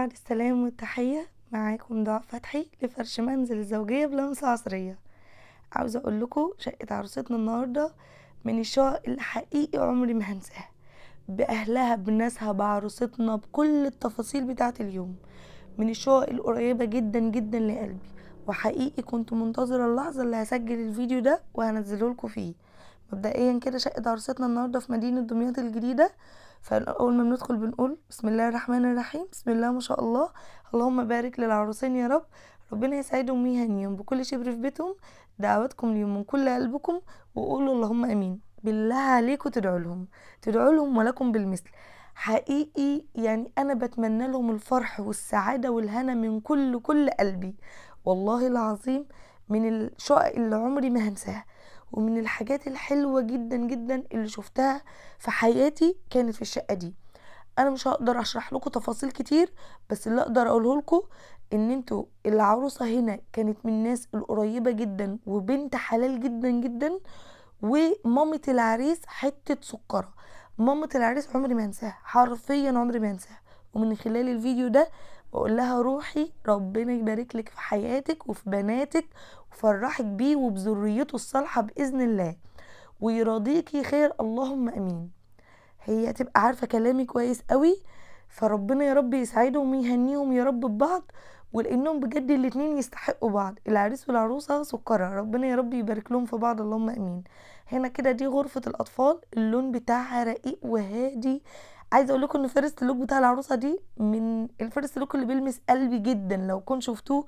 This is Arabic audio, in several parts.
بعد السلام والتحية، معاكم دعاء فتحي لفرش منزل الزوجية بلمسة عصرية. عاوزة اقول لكم شقة عروستنا النهاردة من الشقق اللي حقيقي عمري ما هنساها، بأهلها بناسها بعروستنا بكل التفاصيل بتاعة اليوم. من الشقق القريبة جدا جدا لقلبي، وحقيقي كنت منتظرة اللحظة اللي هسجل الفيديو ده وهنزله لكم فيه. مبدئيا كده شقة عروستنا النهاردة في مدينة دمياط الجديدة. فأول ما بندخل بنقول بسم الله الرحمن الرحيم، بسم الله ما شاء الله، اللهم بارك للعروسين يا رب، ربنا يسعدهم ويهنيهم بكل شبر في بيتهم. دعواتكم ليهم من كل قلبكم، وقولوا اللهم امين. بالله عليكم تدعوا لهم ولكم بالمثل. حقيقي يعني انا بتمنى لهم الفرح والسعادة والهنا من كل قلبي، والله العظيم. من الشقق اللي عمري ما هنساها، ومن الحاجات الحلوة جدا جدا اللي شفتها في حياتي كانت في الشقة دي. انا مش هقدر اشرح لكم تفاصيل كتير، بس اللي اقدر اقوله لكم ان انتوا العروسة هنا كانت من الناس القريبة جدا وبنت حلال جدا جدا. ومامة العريس حتة سكرة، مامة العريس عمري ما انساها، حرفيا عمري ما انساها. ومن خلال الفيديو ده بقول لها روحي ربنا يبارك لك في حياتك وفي بناتك، وفرحك بيه وبذريته الصالحة بإذن الله، ويرضيكي خير اللهم امين. هي تبقى عارفة كلامي كويس قوي. فربنا يا رب يسعدهم ويهنيهم يا رب ببعض، ولانهم بجد الاتنين يستحقوا بعض، العريس والعروسة سكرة، ربنا يا رب يبارك لهم في بعض اللهم امين. هنا كده دي غرفة الاطفال، اللون بتاعها رقيق وهادي. عايزه اقول لكم ان فيرست لوك بتاع العروسه دي من الفيرست لوك اللي بيلمس قلبي جدا. لو كنت شفتوه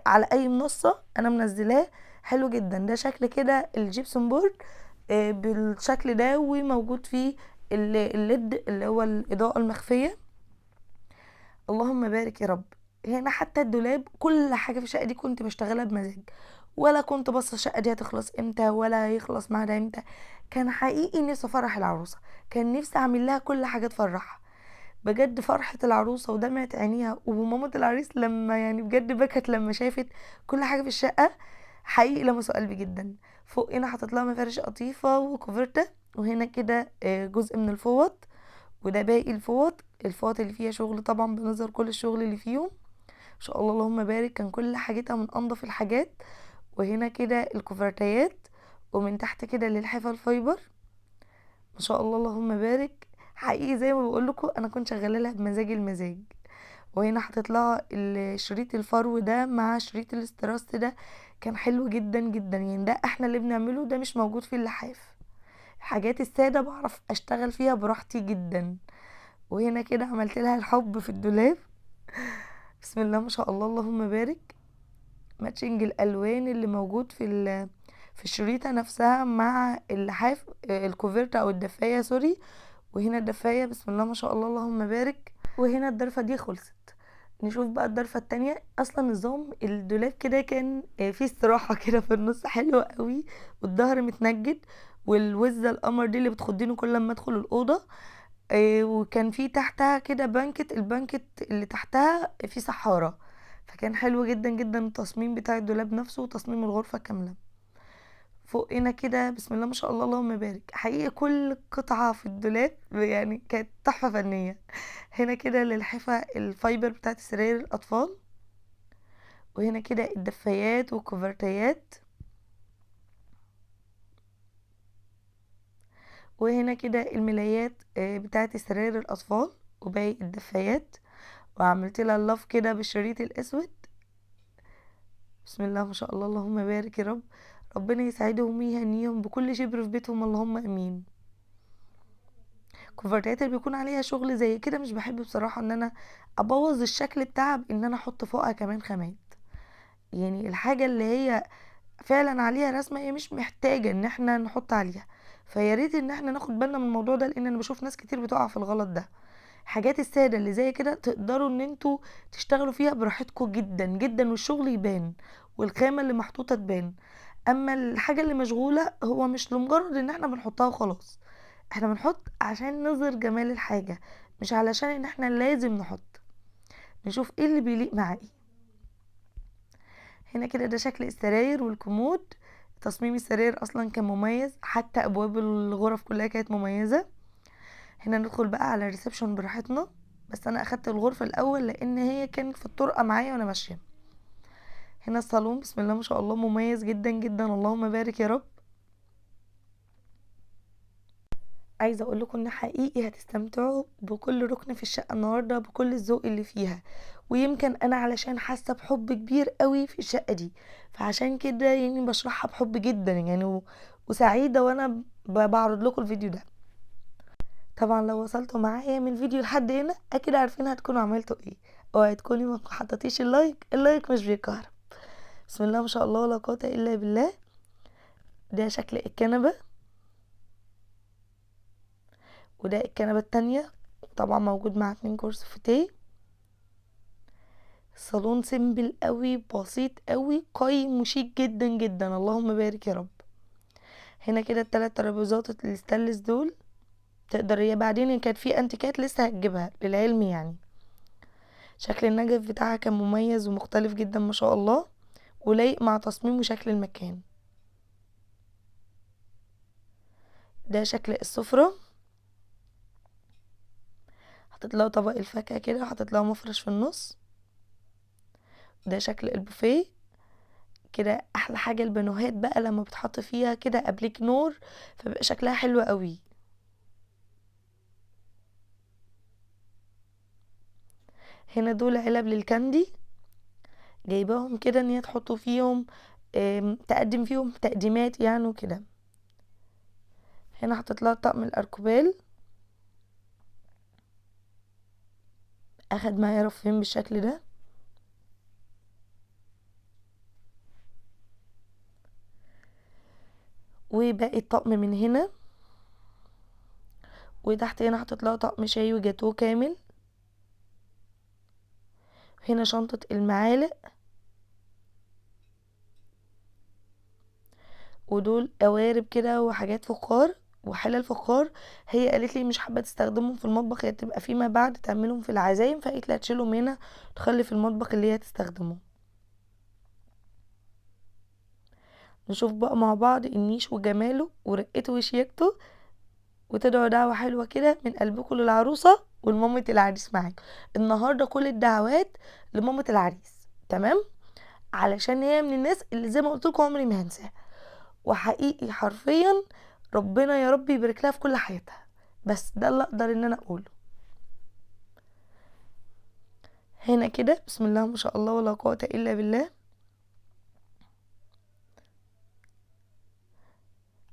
على اي منصه انا منزلاه، حلو جدا. ده شكل كده الجيبسون بورد بالشكل ده، وموجود فيه الليد اللي هو الاضاءه المخفيه. اللهم بارك يا رب. هنا حتى الدولاب، كل حاجه في الشقه دي كنت بشتغلها بمزاج، ولا كنت بص الشقه دي هتخلص امتى ولا هيخلص معاها امتى. كان حقيقي نفسي افرح العروسه، كان نفسي اعمل لها كل حاجه تفرحها. بجد فرحة العروسة ودمعة عينيها، ومامة العريس لما يعني بجد بكت لما شافت كل حاجة في الشقة، حقيقي لمسوا قلبي جدا. فوق هنا حاطط لها مفارش قطيفة وكوفرتة، وهنا كده جزء من الفوط، وده باقي الفوط اللي فيها شغل طبعا بنظهر كل الشغل اللي فيهم. ما شاء الله اللهم بارك، كان كل حاجتها من انضف الحاجات. وهنا كده الكوفرتيات، ومن تحت كده للحفا الفايبر. ما شاء الله اللهم بارك. حقيقي زي ما بقول لكم انا كنت شغاله لها بمزاج المزاج. وهنا حطيت لها شريط الفرو ده مع شريط الاستراس ده، كان حلو جدا جدا. يعني ده احنا اللي بنعمله، ده مش موجود في اللحاف. حاجات الساده بعرف اشتغل فيها براحتي جدا. وهنا كده عملت لها الحب في الدولاب. بسم الله ما شاء الله اللهم بارك. ماتشنج الالوان اللي موجود في الشريطه نفسها مع اللحاف، الكوفرت او الدفايه سوري. وهنا الدفايه بسم الله ما شاء الله اللهم بارك. وهنا الضرفه دي خلصت. نشوف بقى الضرفه التانية. اصلا نظام الدولاب كده كان فيه استراحه كده في النص حلوه قوي، والظهر متنجد، والوزه القمر دي اللي بتخضيني كل ما ادخل الاوضه. وكان في تحتها كده البانكت اللي تحتها في سحاره. فكان حلو جدا جدا التصميم بتاع الدولاب نفسه وتصميم الغرفه كامله. فوقنا كده بسم الله ما شاء الله اللهم بارك. حقيقي كل قطعة في الدولاب يعني كانت تحفة فنية. هنا كده للحفة الفايبر بتاعت سراير الأطفال، وهنا كده الدفايات والكوفرتيات، وهنا كده الملايات بتاعت سراير الأطفال وباقي الدفايات. وعملت لها اللف كده بالشريط الأسود. بسم الله ما شاء الله اللهم بارك يا رب، ربنا يسعدهم ويهنيهم بكل شبر في بيتهم اللهم امين. الكوفرتات اللي بيكون عليها شغل زي كده مش بحب بصراحة ان انا ابوظ الشكل بتاعها بان انا احط فوقها كمان خامات. يعني الحاجة اللي هي فعلا عليها رسمة هي مش محتاجة ان احنا نحط عليها. فياريت ان احنا ناخد بالنا من الموضوع ده، لان انا بشوف ناس كتير بتقع في الغلط ده. حاجات السادة اللي زي كده تقدروا ان انتوا تشتغلوا فيها براحتكم جدا جدا، والشغل يبان والخامة اللي محطوطة تبان. اما الحاجة اللي مشغولة هو مش لمجرد ان احنا بنحطها وخلاص، احنا بنحط عشان نظهر جمال الحاجة، مش علشان ان احنا لازم نحط. نشوف ايه اللي بيليق مع ايه. هنا كده ده شكل السراير والكومود. تصميم السراير اصلا كان مميز، حتى ابواب الغرف كلها كانت مميزة. هنا ندخل بقى على الريسبشن براحتنا. بس انا اخدت الغرفة الاول لان هي كانت في الطرقة معايا وانا ماشية. هنا الصالون بسم الله ما شاء الله مميز جدا جدا، اللهم بارك يا رب. عايزه اقول لكم ان حقيقي هتستمتعوا بكل ركن في الشقه النهارده، بكل الذوق اللي فيها. ويمكن انا علشان حاسه بحب كبير قوي في الشقه دي، فعشان كده يعني بشرحها بحب جدا يعني وسعيده وانا بعرض لكم الفيديو ده. طبعا لو وصلتوا معايا من الفيديو لحد هنا اكيد عارفين هتكونوا عملتوا ايه. اوعي تكوني ما حطيتيش اللايك، اللايك مش بيكهرب. بسم الله ما شاء الله ولا قوه الا بالله. ده شكل الكنبه، وده الكنبه التانية، طبعا موجود مع 2 كرسي فوتيه. صالون سيمبل قوي، بسيط قوي، قيم وشيك جدا جدا، اللهم بارك يا رب. هنا كده ال3 ترابيزات الستانلس دول تقدر هي بعدين كانت في انتيكات لسه هتجيبها للعلم يعني. شكل النجف بتاعها كان مميز ومختلف جدا ما شاء الله، ولايق مع تصميم وشكل المكان. ده شكل السفرة، حطيت لها طبق الفاكهة كده، وحطيت لها مفرش في النص. ده شكل البوفيه كده. احلى حاجة البانوهات بقى لما بتحط فيها كده ابليك نور فبيبقى شكلها حلو قوي. هنا دول علب للكاندي، جايباهم كده ان هي تحطوا فيهم تقدم فيهم تقديمات يعني وكده. هنا حطيت لها طقم الاركوبال، اخد معايا رفين بالشكل ده. وباقي الطقم من هنا، وتحت هنا حطيت لها طقم شاي وجاتوه كامل. هنا شنطة المعالق، ودول قوارب كده وحاجات فخار وحلل فخار. هي قالت لي مش حابه تستخدمهم في المطبخ، هي تبقى فيما بعد تعملهم في العزايم، فقالت لي هتشيلهم هنا تخلي في المطبخ اللي هي تستخدمه. نشوف بقى مع بعض النيش وجماله ورقته وشياكته، وتدعوا دعوة حلوة كده من قلبكم للعروسة ولمامة العريس معاك. النهاردة كل الدعوات لمامة العريس، تمام؟ علشان هي من الناس اللي زي ما قلت لكم عمري ما هنساها، وحقيقي حرفيا ربنا يا رب يبارك لها في كل حياتها. بس ده اللي اقدر ان انا اقوله. هنا كده بسم الله ما شاء الله ولا قوة الا بالله.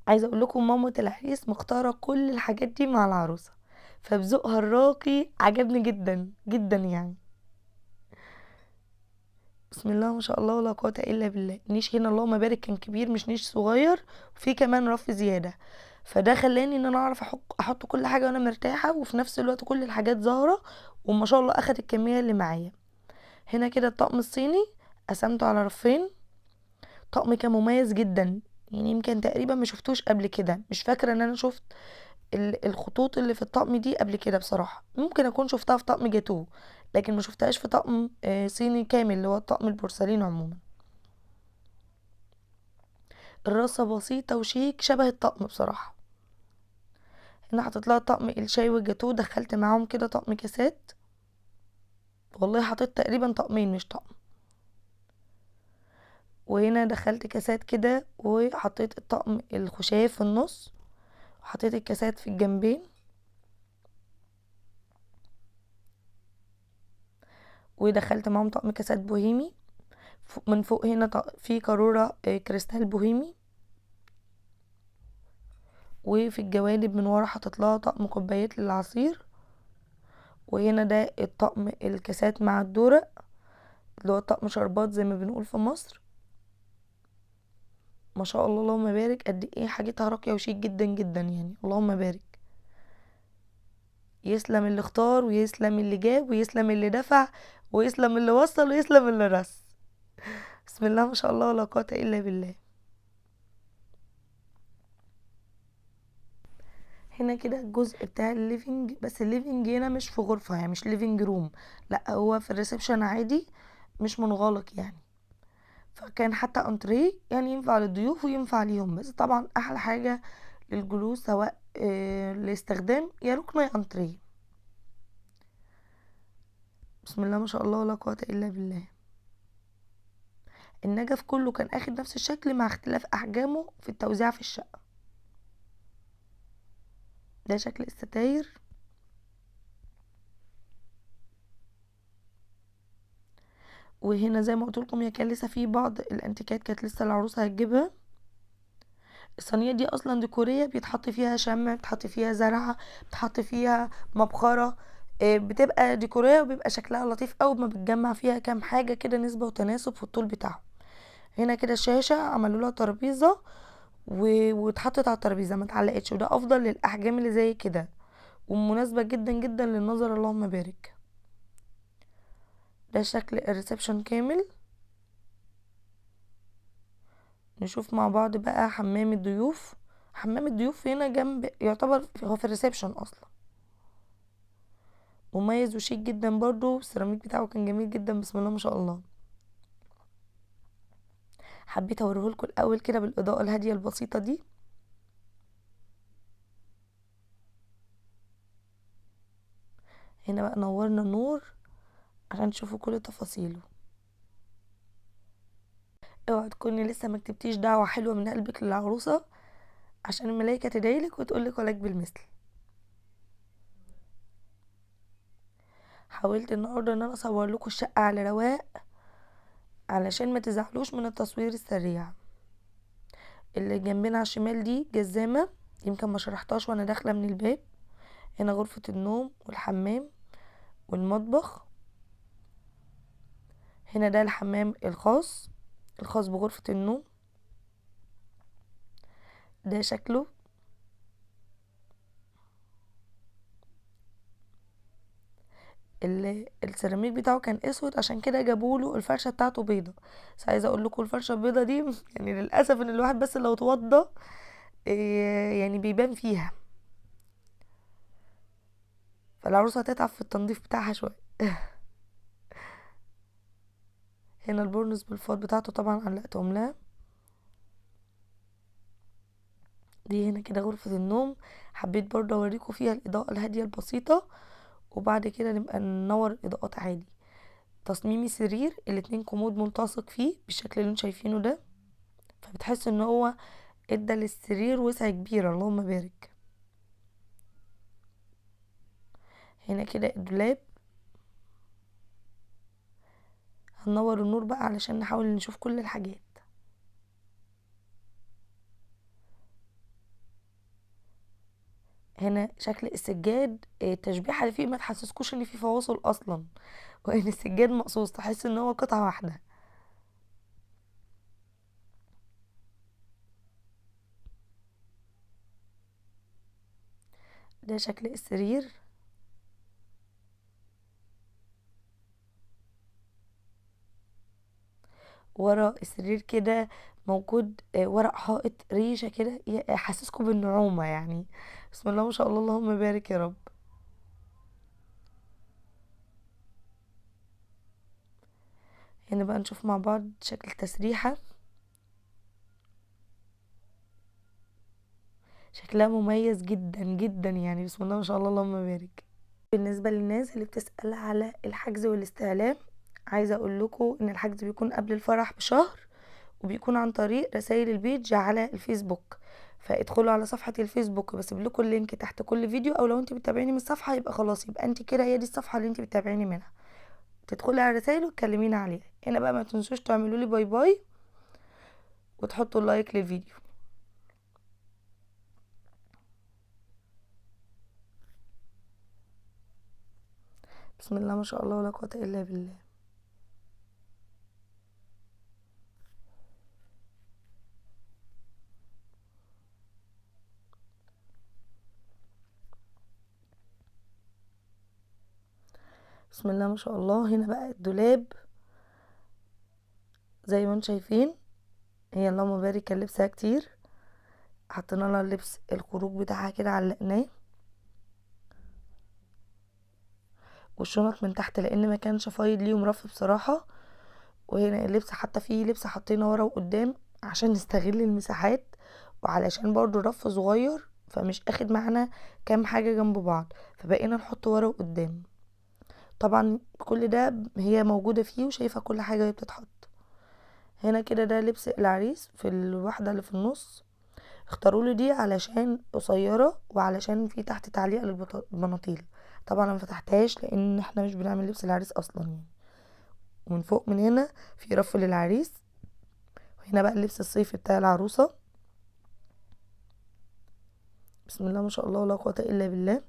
عايزه اقول لكم مامة العريس مختاره كل الحاجات دي مع العروسه، فبذوقها الراقي عجبني جدا جدا يعني. بسم الله ما شاء الله ولا قوة الا بالله. النيش هنا اللهم بارك كان كبير مش نيش صغير، وفي كمان رف زيادة، فده خلاني ان انا اعرف احط كل حاجة وانا مرتاحة، وفي نفس الوقت كل الحاجات ظاهرة، وما شاء الله اخد الكمية اللي معايا. هنا كده الطقم الصيني قسمته على رفين. طقم كان مميز جدا، يعني يمكن تقريبا ما شفتوش قبل كده، مش فاكرة ان انا شفت الخطوط اللي في الطقم دي قبل كده بصراحة. ممكن اكون شفتها في طقم جاتوه، لكن ما شفتهاش في طقم صيني كامل اللي هو الطقم البورسلين عموما. الرصة بسيطة وشيك شبه الطقم بصراحة. هنا حطيت لها طقم الشاي والجاتوه، دخلت معاهم كده طقم كاسات، والله حطيت تقريبا طقمين مش طقم. وهنا دخلت كاسات كده، وحطيت الطقم الخشاف في النص، وحطيت الكاسات في الجنبين. ودخلت معاهم طقم كاسات بوهيمي. من فوق هنا في قارورة كريستال بوهيمي. وفي الجوانب من ورا حطيت لها طقم كوبايات للعصير. وهنا ده الطقم الكاسات مع الدورق، اللي هو طقم شربات زي ما بنقول في مصر. ما شاء الله اللهم بارك، قد ايه حاجتها راقيه وشيك جدا جدا يعني، اللهم بارك. يسلم اللي اختار، ويسلم اللي جاب، ويسلم اللي دفع، ويسلم اللي وصل، ويسلم اللي رس. بسم الله ما شاء الله ولا قوه الا بالله. هنا كده الجزء بتاع الليفينج، بس الليفينج هنا مش في غرفه يعني مش ليفينج روم، لا هو في الريسبشن عادي، مش منغلق يعني. فكان حتى انتريه يعني ينفع للضيوف وينفع ليهم، بس طبعا احلى حاجه للجلوس سواء لاستخدام يا ركن يا انتريه. بسم الله ما شاء الله ولا قوة الا بالله. النجف كله كان اخد نفس الشكل مع اختلاف احجامه في التوزيع في الشقة. ده شكل الستاير. وهنا زي ما قلت لكم هي كان لسه في بعض الانتيكات كانت لسه العروسة هتجيبها. الصينية دي اصلا ديكورية، بيتحط فيها شمع، بيتحط فيها زرعة، بيتحط فيها مبخرة. بتبقى ديكورية وبيبقى شكلها لطيف اوي ما بتجمع فيها كام حاجة كده نسبة وتناسب في الطول بتاعهم. هنا كده شاشة عملوا لها ترابيزة واتحطت على الترابيزة ما اتعلقتش، وده افضل للاحجام اللي زي كده ومناسبة جدا جدا للنظر، اللهم بارك. ده شكل الريسبشن كامل. نشوف مع بعض بقى حمام الضيوف. حمام الضيوف هنا جنب، يعتبر هو في الريسبشن اصلا. مميز وشيك جدا برضو، السيراميك بتاعه كان جميل جدا، بسم الله ما شاء الله. حبيت اوريهولكوا الاول كده بالاضاءة الهادية البسيطة دي. هنا بقى نورنا النور عشان تشوفوا كل تفاصيله. اوعى تكوني لسه ما كتبتيش دعوة حلوة من قلبك للعروسة عشان الملايكة تدعيلك وتقولك ولك بالمثل. حاولت النهارده ان انا اصور لكم الشقة على رواق علشان ما تزعلوش من التصوير السريع. اللي جنبنا على الشمال دي جزامة، يمكن ما شرحتهاش وانا داخلة من الباب. هنا غرفة النوم والحمام والمطبخ. هنا ده الحمام الخاص بغرفة النوم. ده شكله. السيراميك بتاعه كان اسود عشان كده جابوله الفرشه بتاعته بيضه. بس عايزه اقول لكم الفرشه البيضه دي يعني للاسف ان الواحد بس لو اتوضى يعني بيبان فيها، فالعروسه هتتعب في التنظيف بتاعها شويه. هنا البورنس بالفوط بتاعته طبعا علقتهم لها. دي هنا كده غرفه النوم. حبيت برضه اوريكم فيها الاضاءه الهاديه البسيطه، وبعد كده نبقى ننور الاضاءات عادي. تصميم السرير، الاتنين كومود ملتصق فيه بالشكل اللي انتوا شايفينه ده، فبتحس ان هو ادى للسرير وسعة كبيرة، اللهم بارك. هنا كده الدولاب. هننور النور بقى علشان نحاول نشوف كل الحاجات. هنا شكل السجاد، التشبيحة اللي فيه ما تحسسكوش ان فيه فواصل اصلا، وان السجاد مقصوص، تحس ان هو قطعة واحدة. ده شكل السرير. ورا السرير كده موجود ورق حائط ريشة كده يحسسكم بالنعومة يعني. بسم الله ما شاء الله اللهم بارك يا رب. هنا بقى نشوف مع بعض شكل تسريحة. شكلها مميز جدا جدا يعني، بسم الله ما شاء الله اللهم بارك. بالنسبة للناس اللي بتسأل على الحجز والاستعلام، عايزة اقول لكم ان الحجز بيكون قبل الفرح بشهر، وبيكون عن طريق رسائل البيج على الفيسبوك. فادخلوا على صفحة الفيسبوك، بسيب لكم اللينك تحت كل فيديو، او لو انت بتتابعيني من الصفحة يبقى خلاص، يبقى انت كده هي دي الصفحة اللي انت بتتابعيني منها. تدخلي على الرسائل وتكلميني عليها. هنا بقى ما تنسوش تعملوا لي باي باي وتحطوا اللايك للفيديو. بسم الله ما شاء الله ولا قوة الا بالله. بسم الله ما شاء الله. هنا بقى الدولاب زي ما انتم شايفين، هي اللهم بارك كان لبسها كتير، حطينا لها اللبس الخروج بتاعها كده علقناه، والشنط من تحت لان ما كانش فايض ليه ومرف بصراحه. وهنا اللبس حتى فيه لبس حطينا ورا وقدام عشان نستغل المساحات، وعلشان برضو الرف صغير فمش اخد معانا كام حاجه جنب بعض، فبقينا نحط ورا وقدام. طبعا كل ده هي موجودة فيه وشايفة كل حاجة وهي بتتحط. هنا كده ده لبس العريس في الواحدة اللي في النص. اختاروا له دي علشان قصيرة وعلشان في تحت تعليق للبناطيل. طبعا انا مفتحتهاش لان احنا مش بنعمل لبس العريس اصلا يعني. ومن فوق من هنا في رف للعريس. وهنا بقى اللبس الصيفي بتاع العروسة. بسم الله ما شاء الله ولا قوة الا بالله.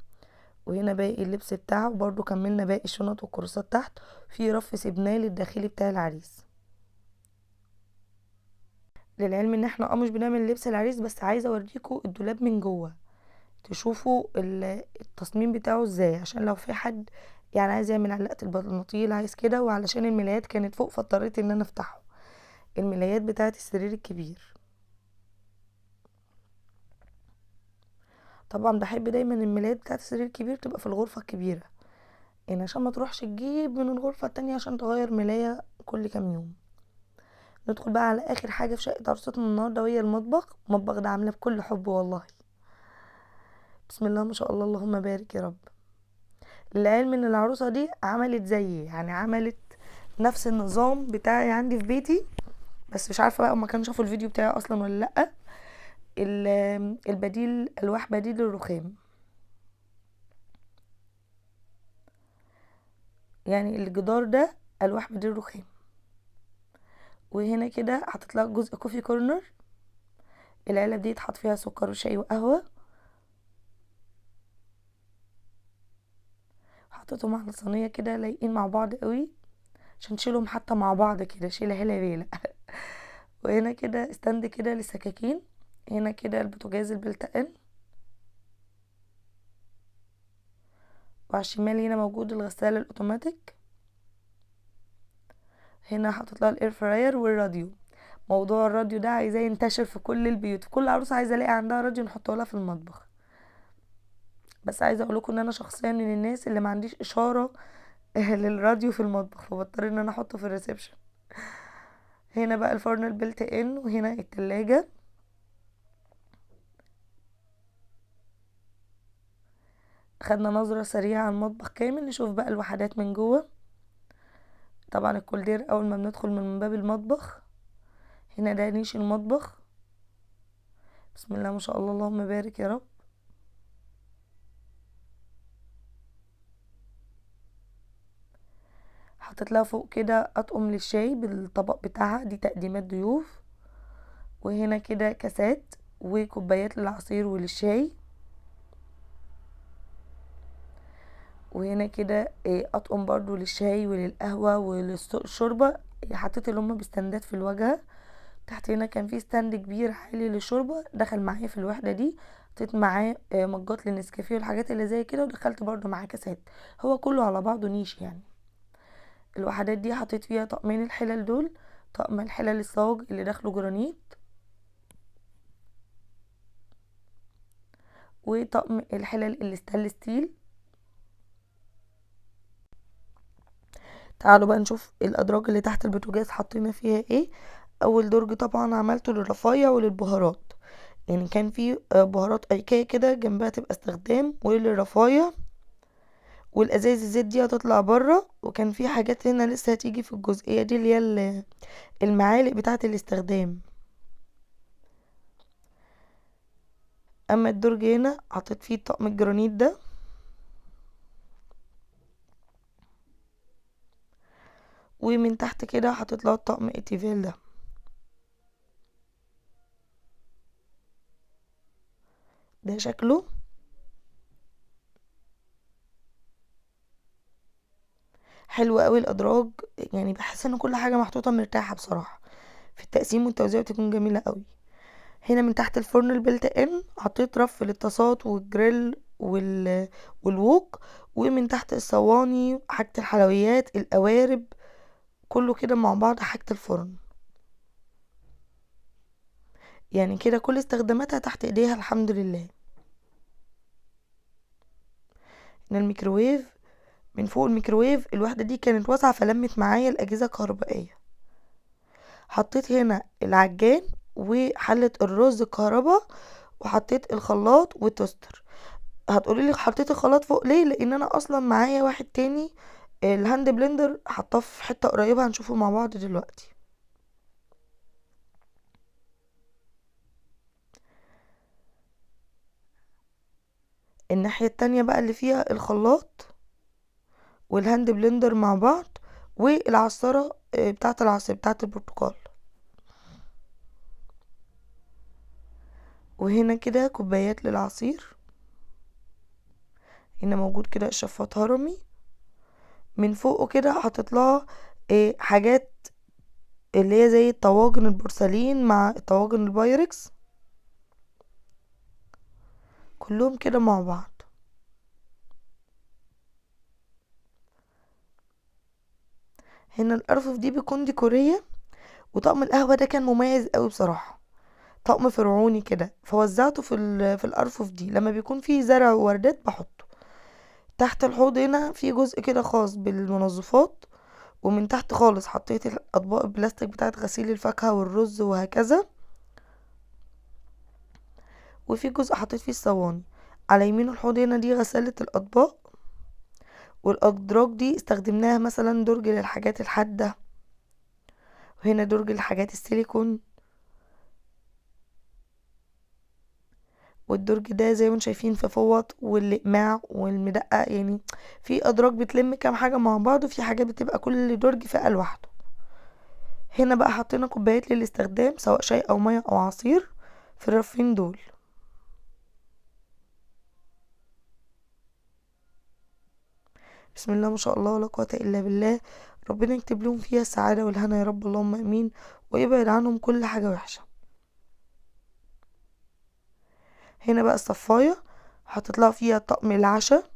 وهنا باقي اللبس بتاعه برضو، كملنا باقي الشنط والكراسات تحت. في رف سيبناه للداخلي بتاع العريس. للعلم ان احنا مش بنعمل لبس العريس، بس عايزه اوريكم الدولاب من جوه تشوفوا التصميم بتاعه ازاي، عشان لو في حد يعني عايز يعمل علقة البناطيل عايز كده. وعلشان الملايات كانت فوق فاضطريت ان انا افتحه، الملايات بتاعه السرير الكبير. طبعا بحب دايما الملايات بتاعه السرير الكبير تبقى في الغرفه الكبيره، يعني عشان ما تروحش تجيب من الغرفه التانية عشان تغير ملايه كل كام يوم. ندخل بقى على اخر حاجه في شقه عروستنا النهارده، وهي المطبخ ده عامله بكل حب والله. بسم الله ما شاء الله اللهم بارك يا رب. للعلم ان العروسه دي عملت زيي، يعني عملت نفس النظام بتاعي عندي في بيتي، بس مش عارفه بقى هما كانوا شافوا الفيديو بتاعي اصلا ولا لا. البديل الواح بديل الرخام، يعني الجدار ده الواح بديل الرخام. وهنا كده حطيت لها جزء كوفي كورنر. العلب دي يتحط فيها سكر وشاي وقهوه. حطيتهم على صينيه كده لايقين مع بعض قوي عشان تشيلهم حتى مع بعض كده شيله هلا بيلا. وهنا كده استند كده للسكاكين. هنا كده البوتاجاز البلتقل. وعلى الشمال هنا موجود الغسالة الأوتوماتيك. هنا حاطط لها الاير فراير والراديو. موضوع الراديو ده عايزاه ينتشر في كل البيوت، كل عروسة عايزة الاقي عندها راديو نحطه لها في المطبخ. بس عايزة اقول لكم ان انا شخصيا من الناس اللي ما عنديش اشارة للراديو في المطبخ، فبضطر ان انا احطه في الريسبشن. هنا بقى الفرن البلت ان، وهنا التلاجة. خدنا نظرة سريعة على المطبخ كامل، نشوف بقى الوحدات من جوه. طبعا الكولدير اول ما بندخل من باب المطبخ. هنا ده نيش المطبخ. بسم الله ما شاء الله اللهم بارك يا رب. حطيت لها فوق كده اطقم للشاي بالطبق بتاعها، دي تقديمات ضيوف. وهنا كده كاسات وكوبايات للعصير وللشاي. وهنا كده اطقم برضو للشاي وللقهوة وللشوربة. حطيت اللي هما بستندات في الواجهة. تحت هنا كان في ستاند كبير عالي للشوربة دخل معايا في الوحدة دي. حطيت معاه مجات للنسكافيه والحاجات اللي زي كده، ودخلت برضو معاه كاسات. هو كله على بعضه نيش يعني. الوحدات دي حطيت فيها طقمين الحلل دول. طقم الحلل الصاج اللي داخله جرانيت، وطقم الحلل الستانلس ستيل. تعالوا بقى نشوف الادراج اللي تحت البوتاجاز حطينا فيها ايه. اول درج طبعا عملته للرفايع وللبهارات، يعني كان في بهارات ايكيا كده جنبها تبقى استخدام وللرفايع. والازايز الزيت دي هتطلع بره. وكان في حاجات هنا لسه هتيجي في الجزئيه دي اللي هي المعالق بتاعه الاستخدام. اما الدرج هنا حطيت فيه طقم الجرانيت ده. ومن تحت كده حطيت لها الطقم اتيفال ده. ده شكله حلو قوي الادراج، يعني بحس ان كل حاجه محطوطه مرتاحه بصراحه. في التقسيم والتوزيع بتكون جميله قوي. هنا من تحت الفرن البلت ان حطيت رف للطاسات والجريل والوok. ومن تحت الصواني حاجه الحلويات القوارب، كله كده مع بعض حاجه الفرن. يعني كده كل استخداماتها تحت ايديها الحمد لله. هنا الميكروويف. من فوق الميكروويف الوحده دي كانت واسعه فلمت معايا الاجهزه الكهربائيه. حطيت هنا العجان وحلة الرز الكهرباء، وحطيت الخلاط والتوستر. هتقولي لي حطيت الخلاط فوق ليه؟ لان انا اصلا معايا واحد تاني الهاند بلندر حطاه في حتة قريبة هنشوفه مع بعض دلوقتي. الناحية التانية بقى اللي فيها الخلاط والهاند بلندر مع بعض، والعصارة بتاعة العصير بتاعة البرتقال. وهنا كده كوبايات للعصير. هنا موجود كده الشفاط هرمي، من فوقه كده حاطط لها حاجات اللي هي زي الطواجن البورسلين مع الطواجن البايركس، كلهم كده مع بعض. هنا الارفف دي بتكون ديكورية، وطقم القهوة ده كان مميز قوي بصراحة، طقم فرعوني كده، فوزعته في الارفف دي. لما بيكون فيه زرع ووردات بحطه تحت الحوض. هنا في جزء كده خاص بالمنظفات، ومن تحت خالص حطيت الاطباق البلاستيك بتاعت غسيل الفاكهة والرز وهكذا، وفي جزء حطيت فيه الصواني. على يمين الحوض هنا دي غسالة الاطباق، والادراج دي استخدمناها مثلا درج للحاجات الحادة، وهنا درج للحاجات السيليكون. والدرج ده زي ما انتم شايفين في فوط والاقماع والمدقق، يعني في ادراج بتلم كام حاجة مع بعض، وفي حاجات بتبقى كل درج فئة لوحده. هنا بقى حطينا كوبايات للاستخدام سواء شاي او ميه او عصير في الرفين دول. بسم الله ما شاء الله ولا قوة الا بالله. ربنا يكتب لهم فيها السعادة والهنا يا رب، اللهم امين، ويبعد عنهم كل حاجة وحشة. هنا بقى الصفاية حطيت لها فيها طقم العشاء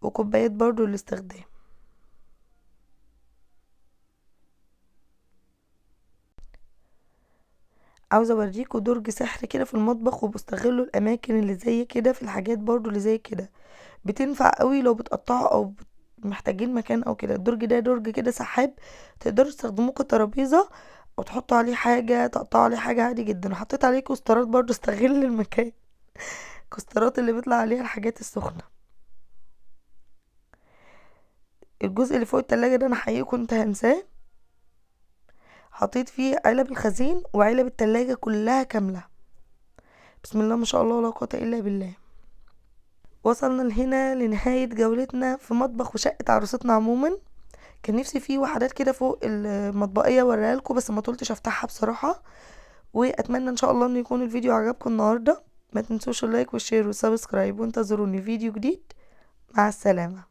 وكوبايات برضو للاستخدام. عاوزة اوريكوا درج سحر كده في المطبخ، وبستغلوا الاماكن اللي زي كده في الحاجات برضو اللي زي كده، بتنفع قوي لو بتقطعوا او محتاجين مكان او كده. الدرج ده درج كده سحاب، تقدروا تستخدموه كترابيزة، او تحطوا عليه حاجة تقطعوا عليه حاجة عادي جدا. وحطيت عليه كوسترات برضو استغل المكان، كوسترات اللي بيطلع عليها الحاجات السخنة. الجزء اللي فوق التلاجة ده انا حقيقي كنت هنساه، حطيت فيه علب الخزين وعلب التلاجة كلها كاملة. بسم الله ما شاء الله ولا قوة الا بالله. وصلنا لهنا لنهاية جولتنا في مطبخ وشقة عروستنا عموما. كان نفسي فيه وحدات كده فوق المطبقية اوريها لكم، بس ما طولتش افتحها بصراحة. واتمنى ان شاء الله ان يكون الفيديو عجبكم النهاردة. ما تنسوش اللايك والشير والسبسكرايب، وانتظروني فيديو جديد. مع السلامة.